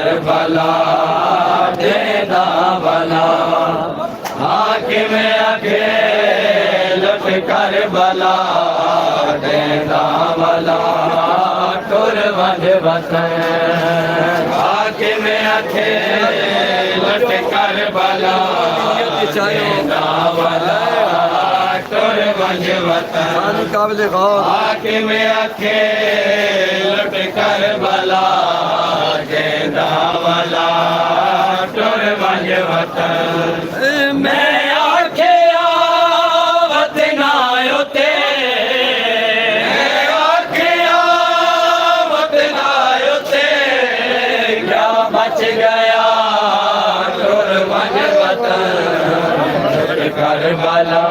Karbala देदा भला हाकिम आखे लुट करबला देदा भला टुर वंज वतन हाकिम आखे लुट करबला देदा भला टुर वंज वतन काबिल गौर हाकिम आखे लुट करबला देदा भला टुर वंज वतन मैं आखे आवत ना उते आखे आवत ना उते क्या बच गया टुर वंज वतन करबला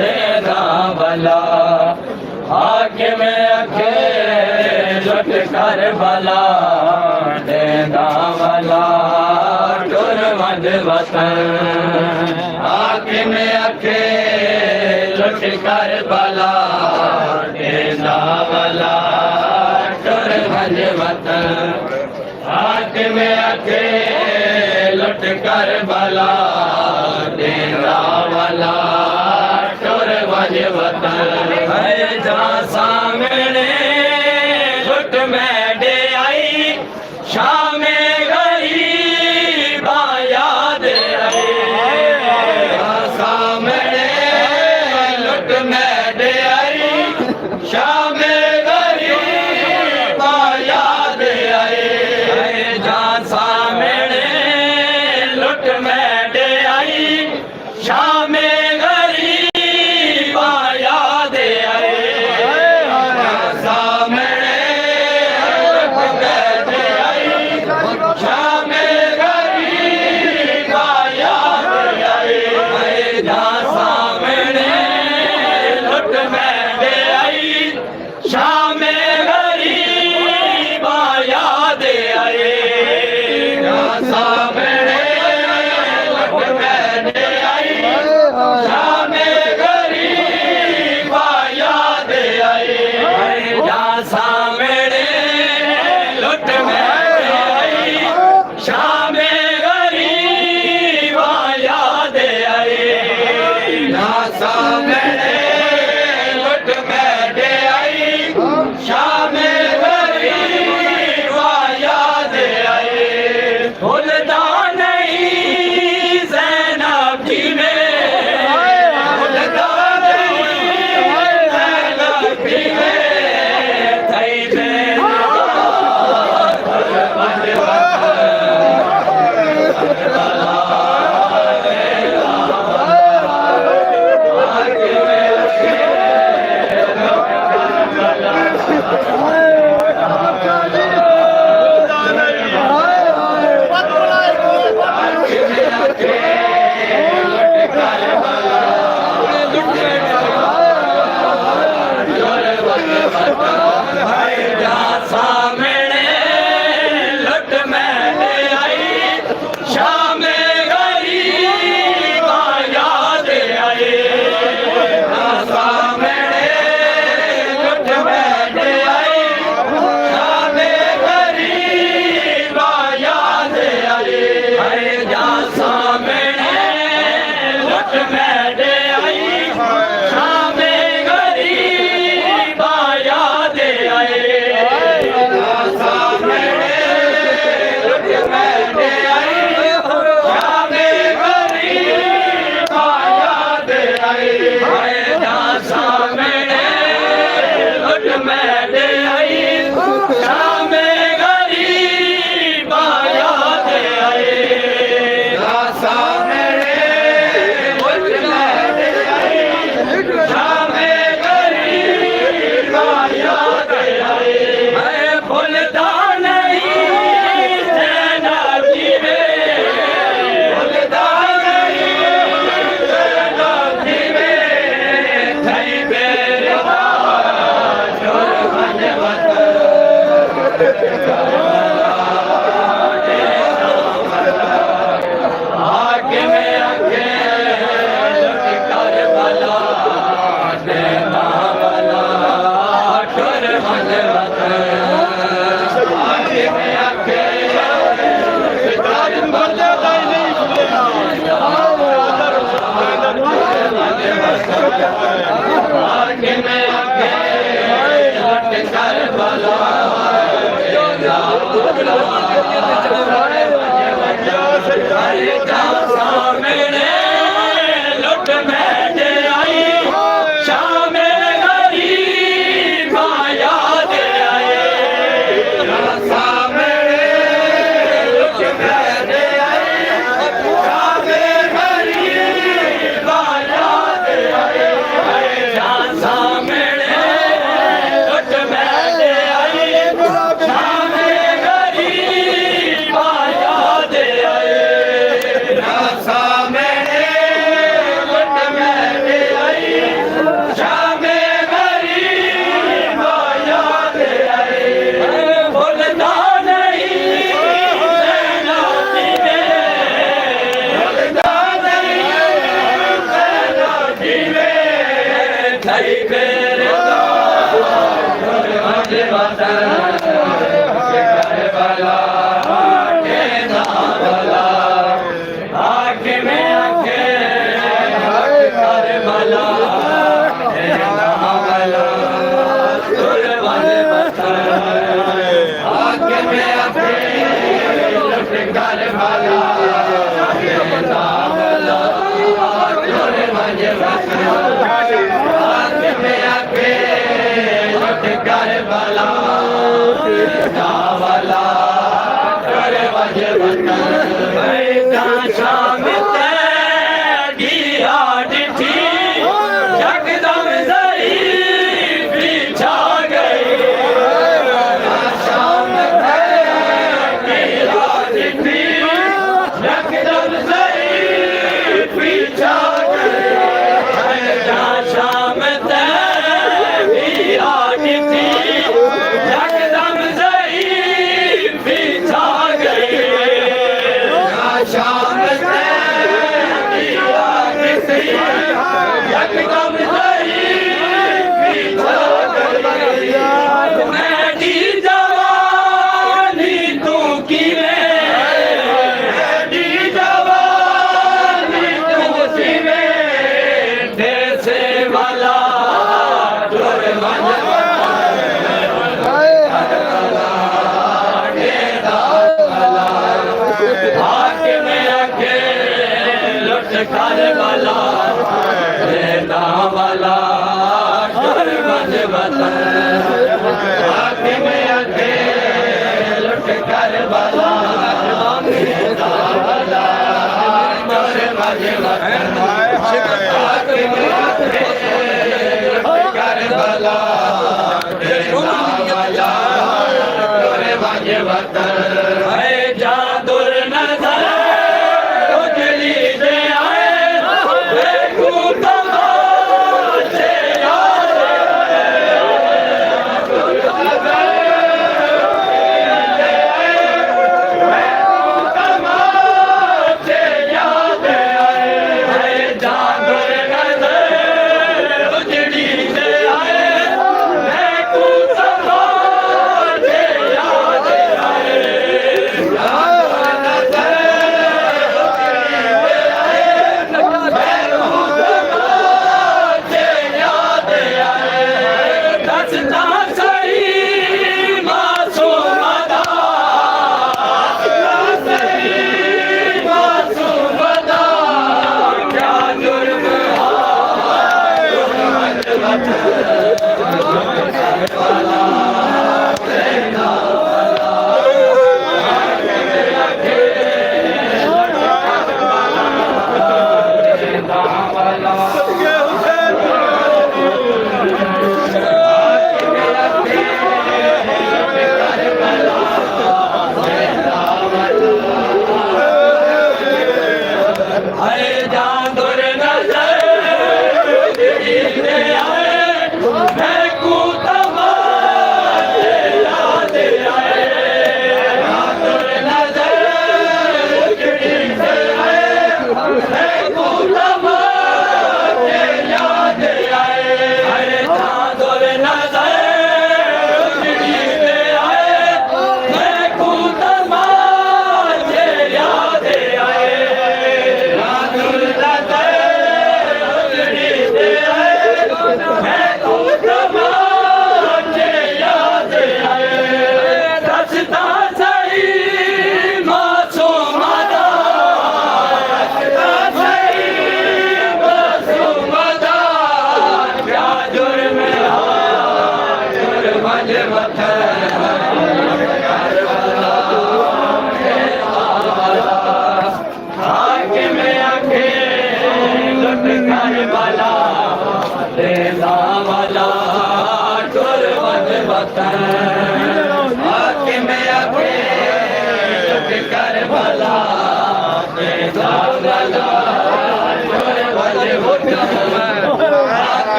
देदा भला हाकिम आखे लुट करबला देदा भला टुर वंज वतन हाकिम आखे लुट करबला देदा भला टुर वंज वतन हाकिम आखे लुट करबला देदा भला टुर वंज वतन है जहाँ सामने लुट में दे आई शाम गरीबा याद आई सामने लुट में दे आई शाम गरीबा याद आई जहाँ सामने लुट में दे आई शाम गरीबा याद आई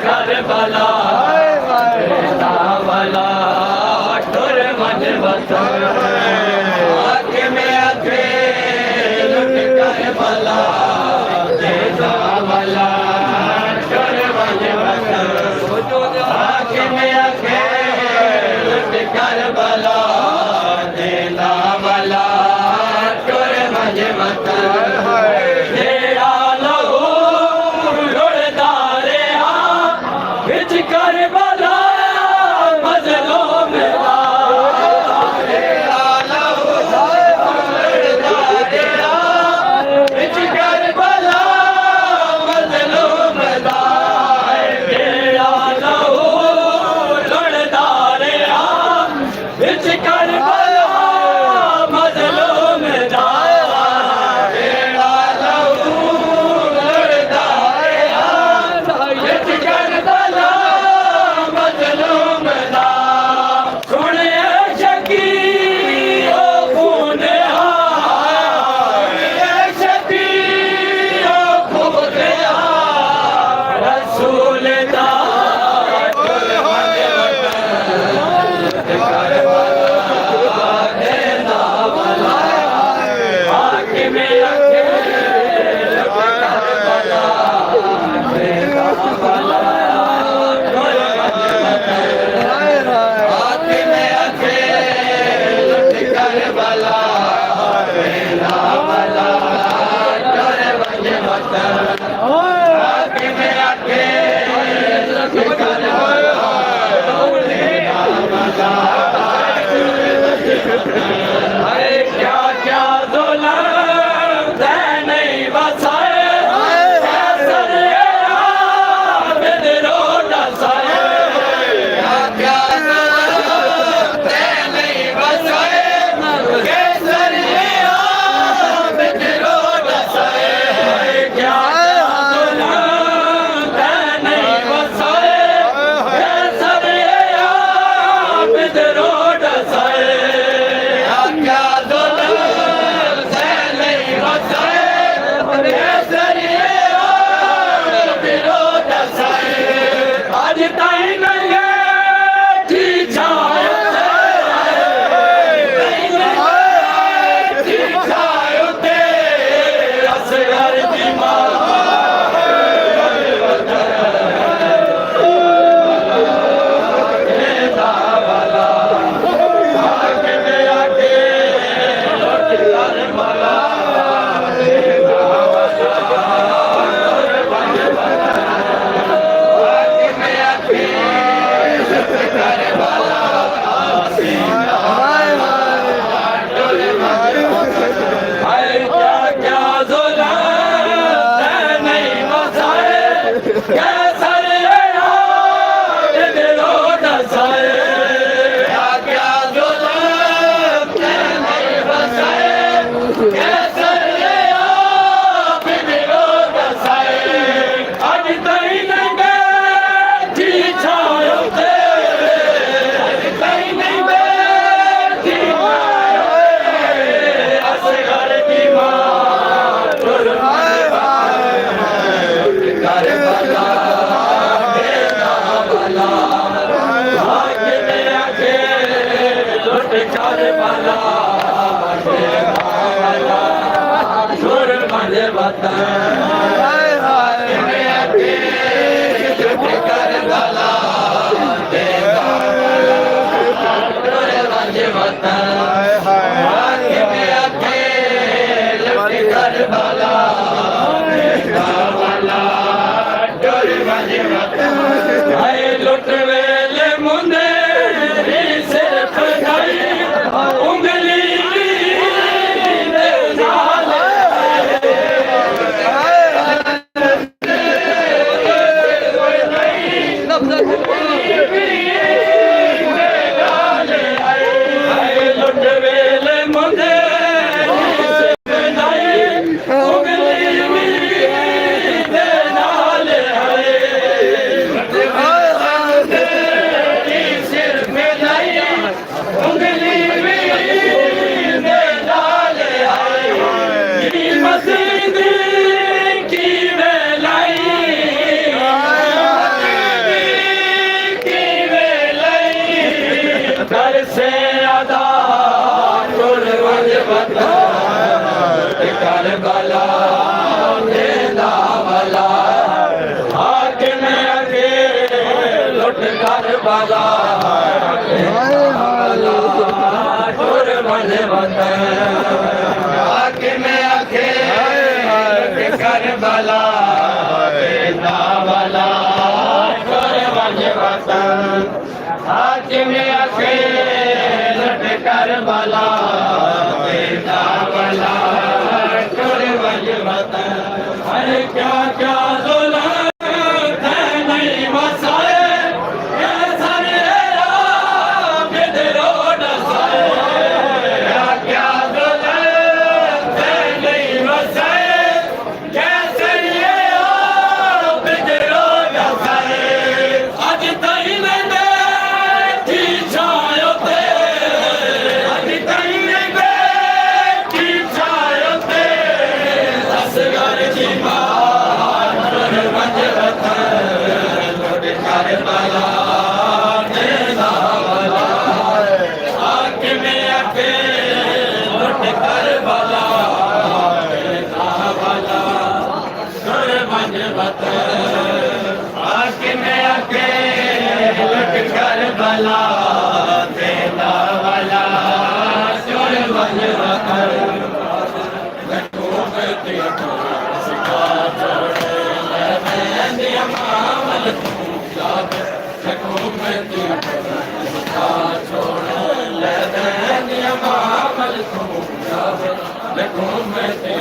करबला वाला टुर मज वतन आके में अखे लुट करबला वाला टुर मज वतन आके में अखे लुट करबला वाला टुर मज वतन करबला मजलूम बिच करबला मजलूम तेरा लहू लुढ़दा रहा बिच करबला मजलूम तेरा लहू लुढ़दा रहा बिच करबला क्या क्या ज़ुल्म ते नहीं बसाए कैसर बिदरो डसाए क्या ज़ुल्म ते नहीं बसाए कैसर बिदरो डसाए क्या ज़ुल्म ते नहीं बसाए कैसर बिदरो डसाए लुट वेले मुंदे सिर्फ उंगली बाला तुर मन वतन आके में आखे कर बाला बेटा वाला तुर मन वतन आके में आखे कर बाला बेटा वाला तुर मन वतन अरे क्या क्या वाला बेटा वाला चोर बन वतन देखो बेटी सिखा छोड़े मेहंदी मामल देखो बेटी सिखा छोड़े मेहंदी मामल देखो बेटी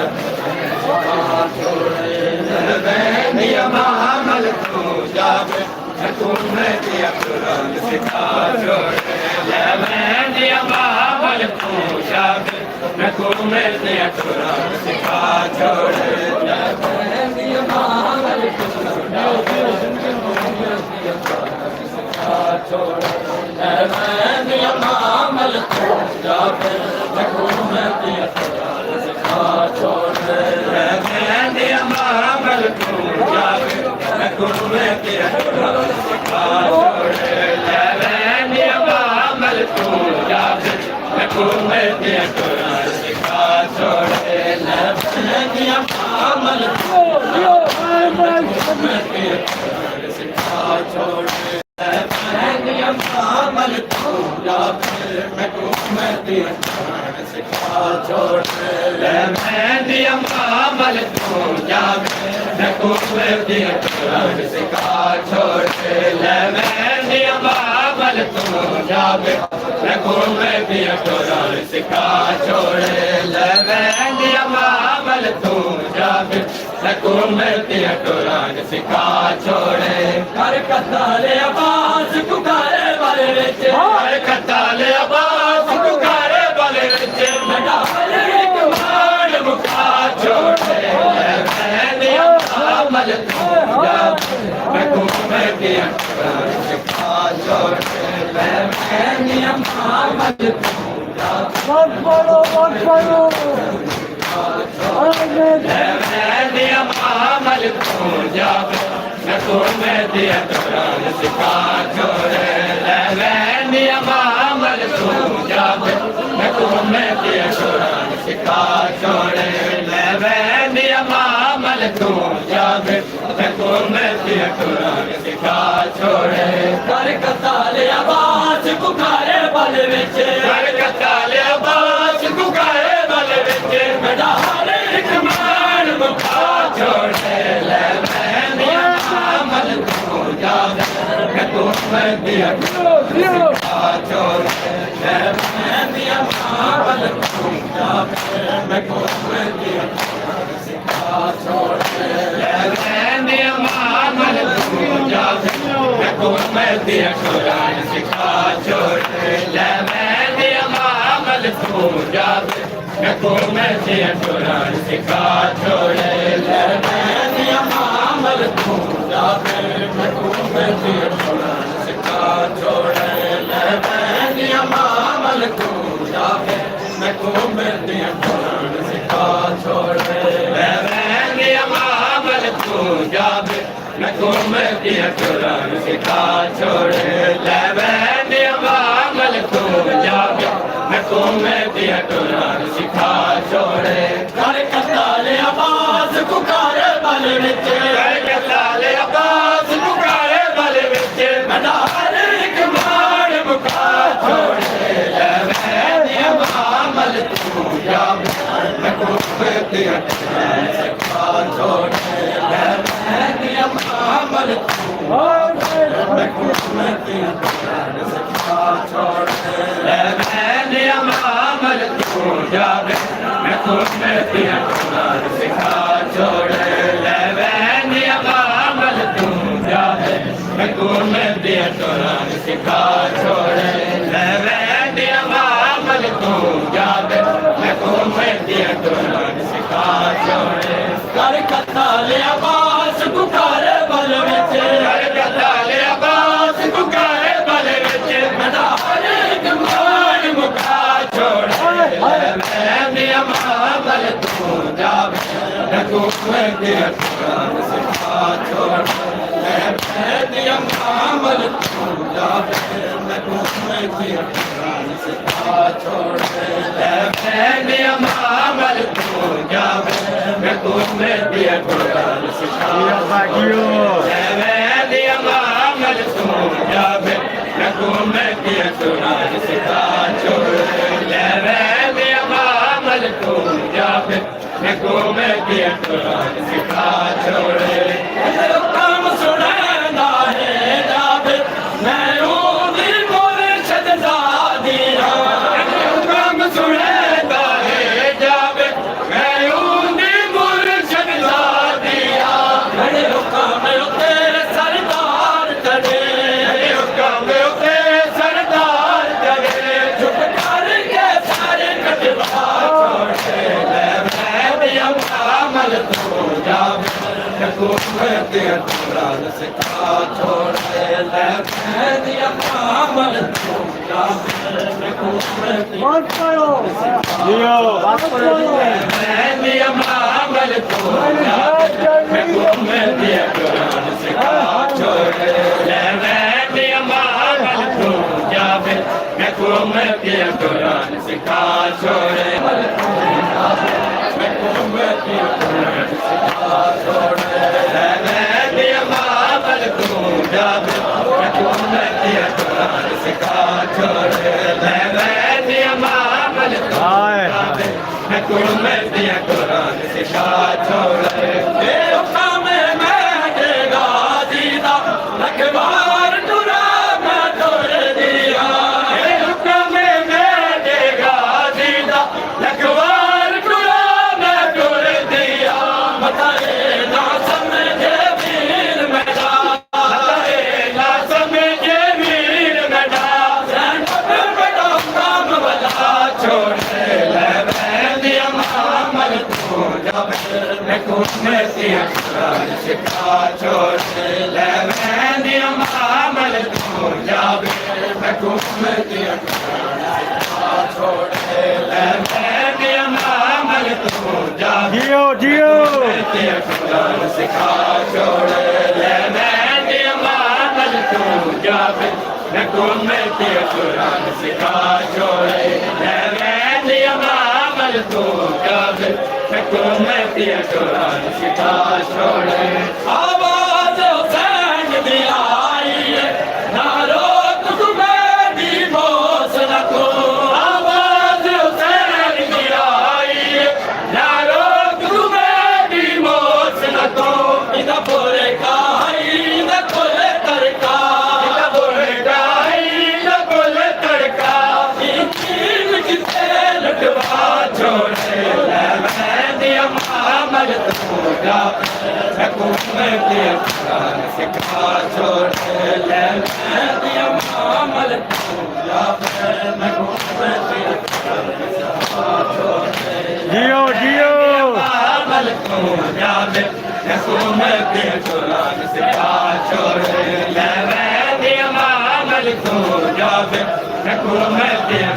सिखा छोड़े मेहंदी मामल जावे तुम्हें दिया कुरान सिखा छोड़े मैं दिया मामल पूछा मैं तुम्हें दिया कुरान सिखा छोड़े मैं दिया मामल सिखा छोड़े मैं दिया मामल पूछा मैं तुम्हें दिया कुरान सिखा छोड़े मैं दिया मामल पूछा मैं तुम्हें दिया कुरान सिखा छोड़े मैं दिया मामल पूछा मैं तुम्हें दिया कुरान सिखा छोड़े मैं दिया मामल पूछा मैं तुम्हें दिया कुरान सिखा छोड़े मैं दिया मामल पूछा मैं तुम्हें दिया कुरान सिखा छोड़े मैं दिया मामल पूछा मैं तुम्हें दिया कुरान सिखा छोड़े मैं दिया मामल पूछा मैं तुम्हें दिया कुरान सिखा छोड़े मैं दिया मामल पूछा मैं तुम्हें दिया कुरान सिखा छोड़े हर कताले आवाज पुकारे वाले बच्चे हर कताले आवाज पुकारे वाले बच्चे बेटा एक मान मुखा छोड़े मैं दिया मामल पूछा मैं तुम्हें दिया कुरान सिखा छोड़े मैं दिया मामल पूछा मैं दिया मामल पूछा मैं तुम्हें दिया कुरान सिखा छोड़े मैं दिया मामल पूछा मैं तुम्हें दिया कुरान सिखा छोड़े मैं दिया मामल पूछा मैं तुम्हें दिया कुरान सिखा छोड़े कर कताले आवाज पुकारे वाले बच्चे कर कताले आवाज पुकारे वाले बच्चे बेटा हर एक मान मुखा छोड़े मैं दिया मामल पूछा मैं तुम्हें दिया सिखा छोड़े मैं दिया मामल पूछा मैं तुम्हें दिया सिखा छोड़े मैं दिया मामल पूछा मैं तुम्हें दिया कुरान सिखा छोड़े मैं दिया मामल पूछा मैं तुम्हें दिया कुरान सिखा छोड़े मैं दिया मामल पूछा मैं तुम्हें दिया कुरान सिखा छोड़े मैं दिया मामल पूछा मैं तुम्हें दिया कुरान सिखा छोड़े मैं दिया मामल पूछा मैं तुम्हें दिया कुरान सिखा छोड़े मैं दिया मामल पूछा मैं तुम्हें दिया कुरान सिखा छोड़े कर कताले आवाज पुकारे वाले बच्चे कर कताले आवाज पुकारे वाले बच्चे बेटा हर एक अमल अमल तू जावे मैं तुम्हें दिया सिखा छोड़े अमल तू जावे मैं तुम्हें दिया सिखा छोड़े अमल तू जावे मैं तुम्हें दिया सिखा छोड़े कर कथा लिया बास पुकारे बल विच कर कथा लिया बास पुकारे बल विच मदारे कमान मुका छोड़े अमल तू जावे मैं तुम्हें दिया सिखा छोड़े अमल तू जावे मैं तुम्हें दिया सिखा छोड़े अमल तू जावे मैं तुम्हें दिया सिखा अमल तू जावे मैं तुम्हें दिया सिखा छोड़े अमल तू जावे मैं तुम्हें दिया सिखा छोड़े काम सुनाना है जावे मैं ऊँधी मुर्शद ज़ादिया काम सुनाना है जावे मैं ऊँधी मुर्शद ज़ादिया बड़े हुक्म उते सरदार चढ़े हुक्म उते सरदार चढ़े झुक करके सारे कटवा छोड़े अमल तू जावे मैं तुम्हें दिया सिखा छोड़े अमल तू जावे मैं तुम्हें अमल तू जावे मैं तुम्हें दिया सिखा छोड़े अमल तू जावे मैं तुम्हें दिया सिखा छोड़े अमल तू जावे मैं तुम्हें दिया सिखा छोड़े अमल तू जावे मैं तुम्हें दिया सिखा छोड़े काम मैं देगा दीदा रखवार टुरा मैं तोड़ दिया काम मैं देगा दीदा रखवार टुरा मैं तोड़ दिया बताए ना समझे वीर मेरा बताए ना समझे वीर मेरा बेटा काम वाला छोड़े अमल तू जावे मैं तुम्हें दिया सिखा छोड़े अमल तू जावे मैं तुम्हें दिया सिखा छोड़े अमल तू जावे जियो सिखा छोड़े अमल तू जावे मैं तुम्हें दिया सिखा छोड़े अमल तू जावे मैं तुम्हें दिया सिखा छोड़े आवाज हुसैन दी आई ना रोक तुम्हें बोस न को आवाज हुसैन दी आई ना रोक तुम्हें बोस न को इधर बोले काई इधर बोले तड़का इधर बोले काई इधर बोले तड़का कितने लटवा छोड़े अमल तू जावे मैं तुम्हें दिया सिखा छोड़े अमल तू जावे मैं तुम्हें दिया सिखा छोड़े अमल तू जावे मैं तुम्हें दिया सिखा छोड़े अमल तू जावे मैं तुम्हें दिया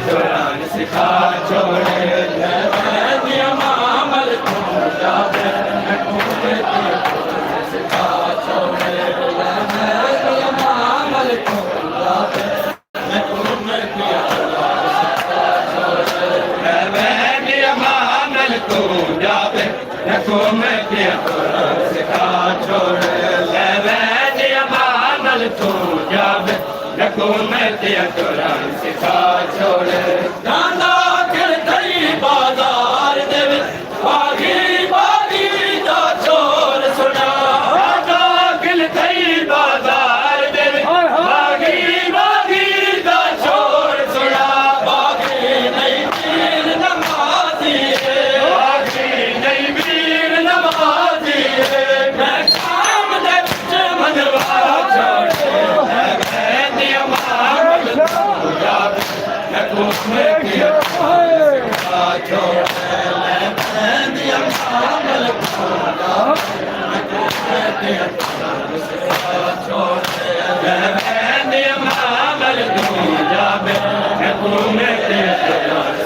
सिखा छोड़े अमल तू जावे मैं तुम्हें दिया सिखा छोड़े अमल तू जावे मैं तुम्हें दिया अमल तू जावे मैं तुम्हें दिया सिखा छोड़े अमल तू जावे मैं तुम्हें दिया सिखा छोड़े दादा कर तई बाजार दे बागी बागी दा चोर सुना दादा गिल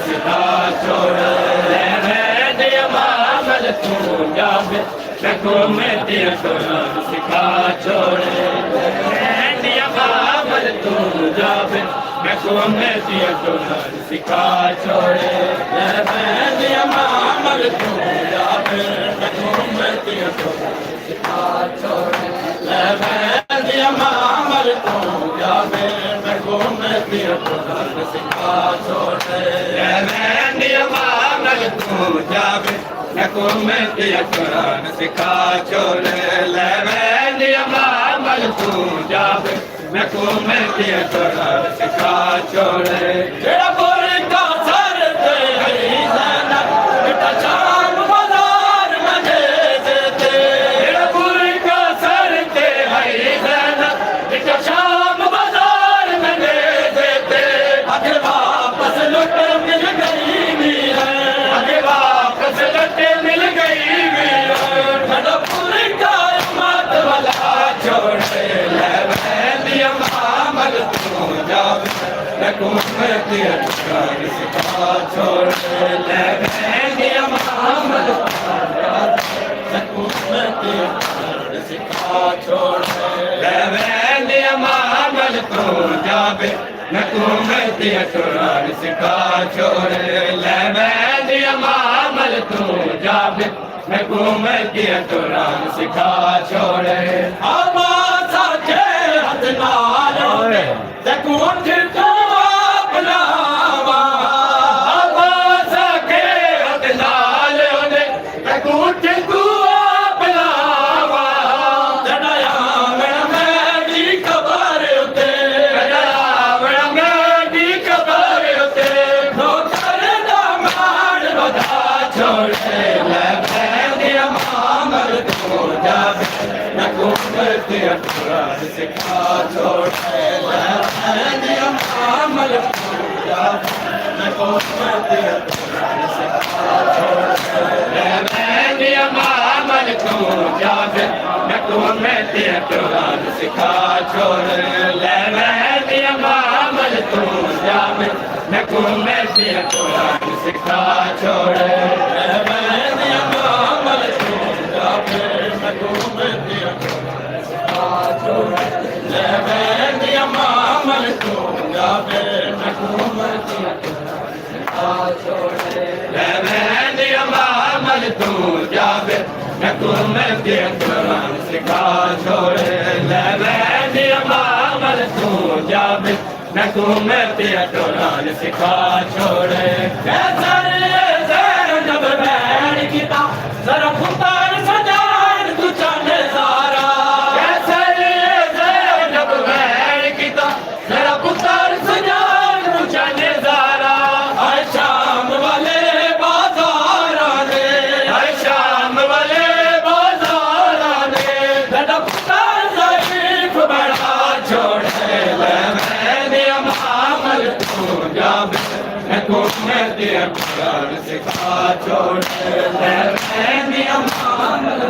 सिखा छोड़े सिखा छोड़े मामल तू जावे सिखा छोड़े मामल तू जावे सिखा छोड़े मामल तू जावे सिखा छोड़े मामल तू जावे सिखा छोड़े शाम बाजार मजे देते का सर ते शाम बाजार मजे देते आगे वापस लुट मिल गई भी है आगे वापस लुट मिल गई भी है पूरी का मत वाला छोड़े मामल तू जावे सिखा छोड़े मामल सिखा छोड़े मामल तू जावे सिखा छोड़े मामल तू जावे सिखा छोड़े सिखा छोड़े मामल मामल तू जावे सिखा छोड़े मामल तू जावे सिखा छोड़े मामल तू जावे मामल तू जावे मामल तू जावे सिखा छोड़े मामल तू जावे सिखा छोड़े जब बैठ गीता जरा पुतार सजान तू चाहे सारा जब बैठ गीता जरा पुतार सजान तू चाहे सारा हर शाम वाले बाजार आने हर शाम वाले बाजार आने तेरा पुतार ज़रीफ बड़ा छोड़े मामल तू जावे सिखा छोड़े मामल